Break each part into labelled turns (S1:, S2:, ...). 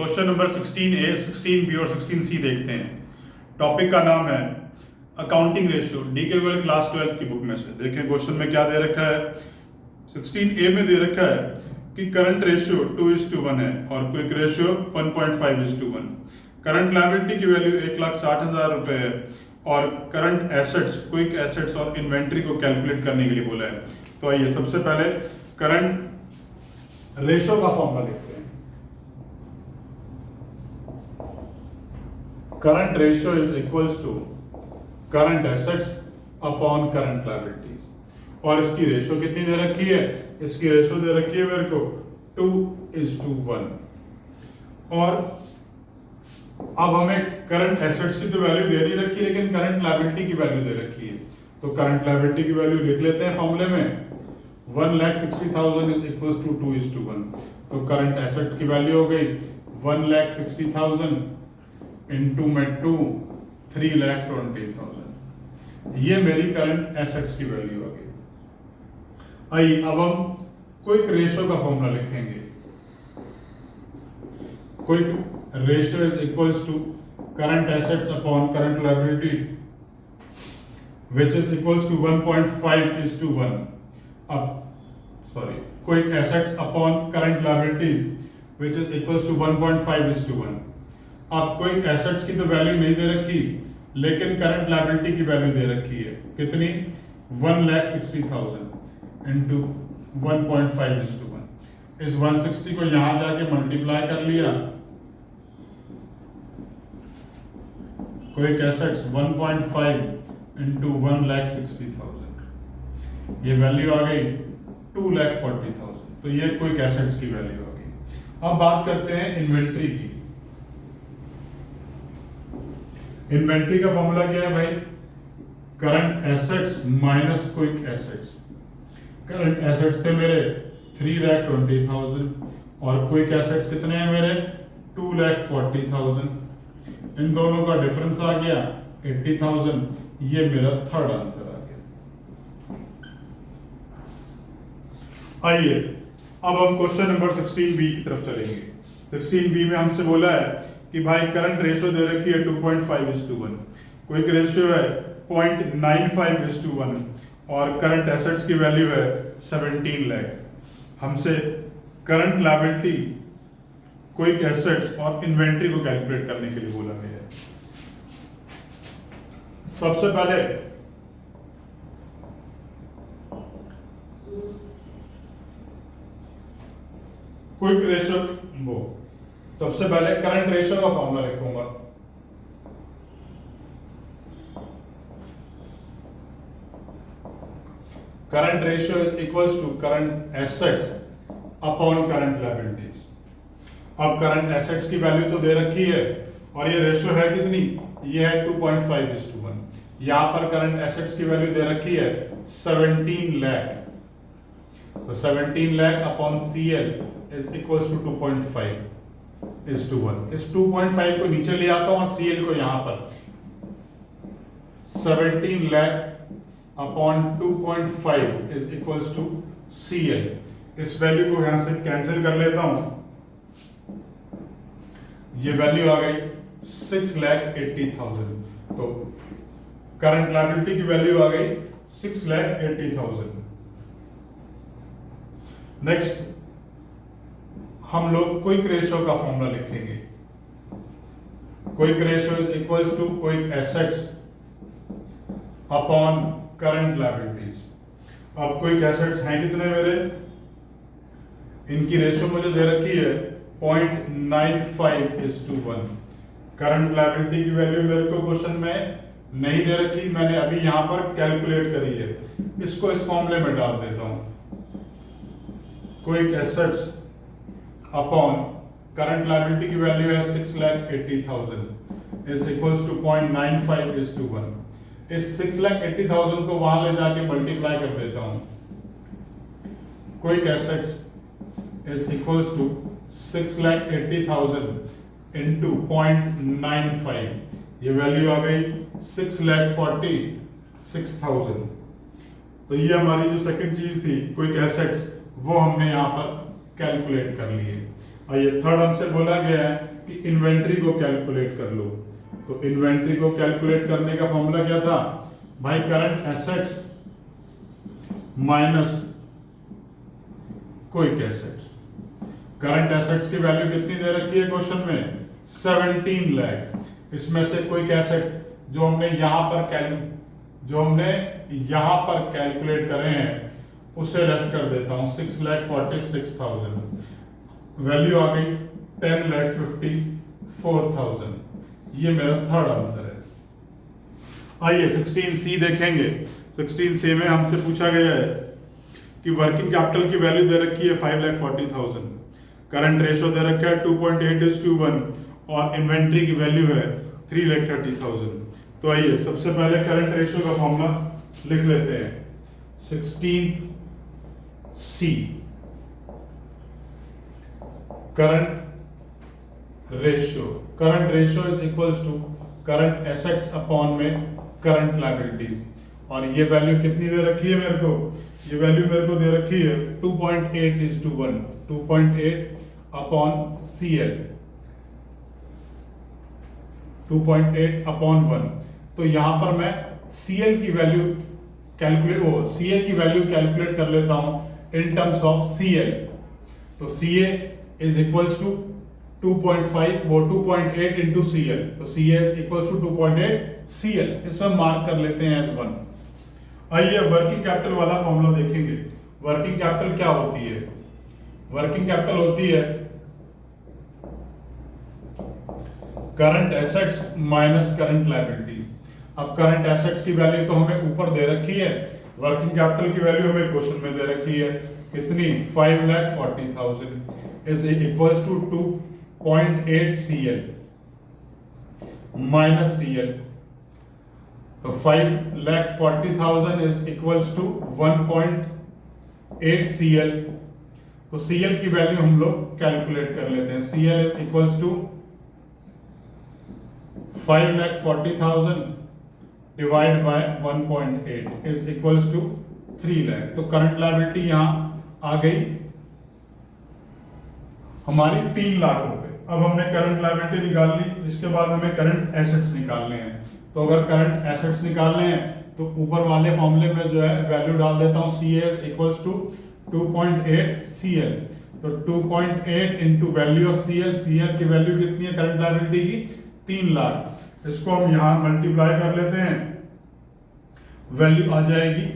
S1: Question number 16A, 16B और 16C देखते हैं। टॉपिक का नाम है अकाउंटिंग रेशियो, डी के गोयल क्लास 12 की बुक में से। देखें क्वेश्चन में क्या दे रखा है। 16A में दे रखा है कि करंट रेशियो 2:1 है और क्विक रेशियो 1.5:1। करंट लायबिलिटी की वैल्यू 1,60,000 रुपए है और करंट एसेट्स, क्विक एसेट्स और इन्वेंट्री को कैलकुलेट करने के लिए बोला है। तो आइए सबसे पहले करंट रेशियो का फॉर्मूला लिखते हैं। Current ratio is equals to current assets upon current liabilities. और इसकी रेशियो कितनी दे रखी है? इसकी रेशियो दे रखी है मेरे को 2:1। और अब हमें करंट एसेट्स की तो वैल्यू दे नहीं रखी, लेकिन करंट लायबिलिटी की वैल्यू दे रखी है। तो करंट लायबिलिटी की वैल्यू लिख लेते हैं फॉर्मूले में। 1,60,000 इज इक्वल्स टू 2:1। तो करंट एसेट की वैल्यू हो गई 1,60,000 इंटू में 2, 3,20,000। ये मेरी करंट एसेट्स की वैल्यू आ गई। आइए अब हम क्विक रेशियो का फॉर्मूला लिखेंगे। Quick ratio is equals to current assets upon current liability which is equals to 1.5:1। अब quick assets upon current liabilities which is equals to 1.5:1। अब क्विक एसेट्स की तो वैल्यू नहीं दे रखी, लेकिन करंट लायबिलिटी की वैल्यू दे रखी है। कितनी? 1,60,000 इंटू 1.5:1। इस 160 को यहां जाके मल्टीप्लाई कर लिया। क्विक एसेट्स 1.5 इंटू 1,60,000, ये वैल्यू आ गई 2,40,000। तो ये क्विक एसेट्स की वैल्यू आ गई। अब बात करते हैं इन्वेंट्री की। इन्वेंट्री का फॉर्मूला क्या है भाई? Current assets minus quick assets. Current assets थे मेरे 3,20,000 और क्विक एसेट्स कितने हैं मेरे? 2,40,000। इन दोनों का डिफरेंस आ गया 80,000। ये मेरा थर्ड आंसर आ गया। आइए अब हम क्वेश्चन नंबर 16B की तरफ चलेंगे। 16B में हमसे बोला है कि भाई करंट रेशियो दे रखी है 2.5:1, क्विक रेशियो है 0.95:1 और करंट एसेट्स की वैल्यू है 17 लाख। हमसे करंट लायबिलिटी, क्विक एसेट्स और इन्वेंट्री को कैलकुलेट करने के लिए बोला गया है। सबसे पहले क्विक रेशियो सबसे पहले करंट रेशियो का फॉर्मूला लिखूंगा। Current ratio is equals to current assets upon current liabilities. अब करंट एसेट्स की वैल्यू तो दे रखी है और ये रेशियो है कितनी? ये है 2.5:1। यहां पर करंट एसेट्स की वैल्यू दे रखी है 17 लाख। तो 17 lakh upon CL is equals to 2.5:1। इस 2.5 को नीचे ले आता हूं और CL को यहां पर 17 lakh upon 2.5 is equals to CL। इस वैल्यू को यहां से कैंसिल कर लेता हूं। ये वैल्यू आ गई 6,80,000। तो करंट लायबिलिटी की वैल्यू आ गई 6,80,000। नेक्स्ट हम लोग क्विक रेशियो का फॉर्मूला लिखेंगे। Quick ratio is equals to quick assets upon current liabilities. अब क्विक एसेट्स हैं कितने मेरे? इनकी रेशियो मुझे दे रखी है 0.95:1। करंट लायबिलिटी की वैल्यू मेरे को क्वेश्चन में नहीं दे रखी, मैंने अभी यहां पर कैलकुलेट करी है। इसको इस फॉर्मूले में डाल देता हूं। Quick assets upon current liability की वैल्यू है 6,80,000 इज इक्वल्स टू 0.95:1। इस 6,80,000 को वहां ले जाके मल्टीप्लाई कर देता हूं। Quick assets is equals to 6,80,000 into 0.95। ये वैल्यू आ गई 6,46,000। तो ये हमारी जो सेकंड चीज थी क्विक एसेट्स, वो हमने यहां पर कैलकुलेट कर लिए। आइए थर्ड हमसे बोला गया है कि इन्वेंट्री को कैलकुलेट कर लो। तो इन्वेंट्री को कैलकुलेट करने का फॉर्मूला क्या था भाई, current assets minus quick assets. Current assets की वैल्यू कितनी दे रखी है क्वेश्चन में, 17 लाख। इसमें से क्विक एसेट्स जो हमने यहां पर कैलकुलेट करे हैं उसे लेस कर देता हूं, 6,46,000। वैल्यू आ गई 10,54,000। ये मेरा थर्ड आंसर है। आइए 16C देखेंगे। 16C में हमसे पूछा गया है कि वर्किंग कैपिटल की वैल्यू दे रखी है 5,40,000, करंट रेशो दे रखा है 2.8:1 और इन्वेंट्री की वैल्यू है 3,30,000। तो आइए सबसे पहले करंट रेशो का फॉर्मूला लिख लेते हैं। 16C current ratio is equals to current assets upon में करंट लायबिलिटीज। और ये वैल्यू कितनी दे रखी है मेरे को, ये वैल्यू मेरे को दे रखी है 2.8:1, 2.8 अपॉन CL, 2.8 अपॉन 1। तो यहां पर मैं CL की वैल्यू कैलकुलेट कर लेता हूं इन टर्म्स ऑफ CL। तो CA इज इक्वल्स टू 2.5 वो 2.8 इंटू CL, तो CA is equals to 2.8 CL। इसमें मार्क कर लेते हैं एज 1। आइए वर्किंग कैपिटल वाला फॉर्मूला देखेंगे। वर्किंग कैपिटल क्या होती है, वर्किंग कैपिटल होती है current assets minus current liabilities. अब करंट एसेट्स की वैल्यू तो हमें ऊपर दे रखी है, वर्किंग कैपिटल की वैल्यू हमें क्वेश्चन में दे रखी है कितनी, 5,40,000 is equals to 2.8 CL minus CL। तो 5,40,000 इज इक्वल्स टू 1.8 CL। तो CL की वैल्यू हम लोग कैलकुलेट कर लेते हैं। CL is equals to 5,40,000 divide by 1.8 is equals to 3 lakh. तो करंट लायबिलिटी यहां आ गई हमारी 3 लाख रुपए। अब हमने करंट लायबिलिटी निकाल ली, इसके बाद हमें करंट एसेट्स निकालने हैं। तो अगर करंट एसेट्स निकालने हैं तो ऊपर वाले फॉर्मूले में जो है वैल्यू डाल देता हूं, CA is equals to 2.8 CL। तो 2.8 इंटू वैल्यू ऑफ CL की वैल्यू कितनी है करंट लायबिलिटी की, 3 लाख। इसको हम यहां मल्टीप्लाई कर लेते हैं, वैल्यू आ जाएगी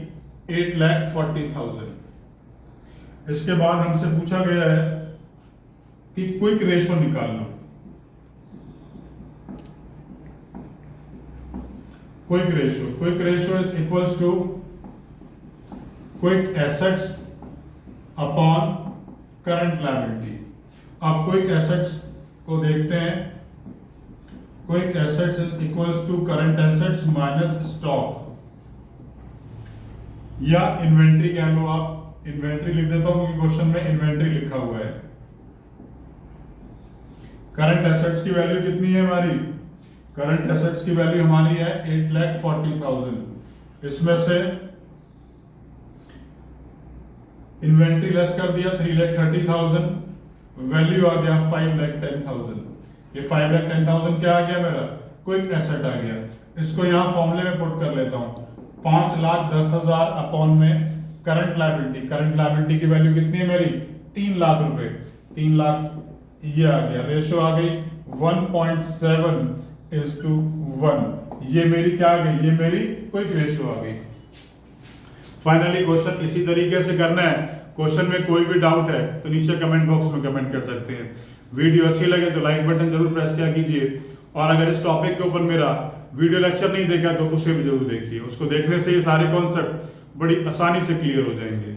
S1: 8,40,000। इसके बाद हमसे पूछा गया है कि क्विक रेशो निकाल लो। Quick ratio is equals to quick assets upon current liability. अब क्विक एसेट्स को देखते हैं। Quick assets is equals to current assets minus stock या इन्वेंट्री कह लो आप। इन्वेंट्री लिख देता हूं क्योंकि क्वेश्चन में इन्वेंट्री लिखा हुआ है। करंट एसेट्स की वैल्यू कितनी है हमारी, करंट एसेट्स की वैल्यू हमारी है 8,40,000। इसमें से इन्वेंट्री लेस कर दिया 3,30,000, वैल्यू आ गया 5,10,000। ये 5,10,000 क्या आ गया मेरा, क्विक एसेट आ गया। इसको यहां फॉर्मूले में पुट कर लेता हूं, 5,10,000 अपॉन में करंट लायबिलिटी की वैल्यू कितनी है मेरी, 3 लाख रुपए। 3 लाख ये आ गया, रेशो आ गई 1.7:1। ये मेरी क्या आ गई, ये मेरी क्विक रेशो आ गई। फाइनली क्वेश्चन इसी तरीके से करना है। क्वेश्चन में कोई भी डाउट है तो नीचे कमेंट बॉक्स में कमेंट कर सकते हैं। वीडियो अच्छी लगे तो लाइक बटन जरूर प्रेस किया कीजिए, और अगर इस टॉपिक के ऊपर मेरा वीडियो लेक्चर नहीं देखा तो उसे भी जरूर देखिए। उसको देखने से ये सारे कॉन्सेप्ट बड़ी आसानी से क्लियर हो जाएंगे।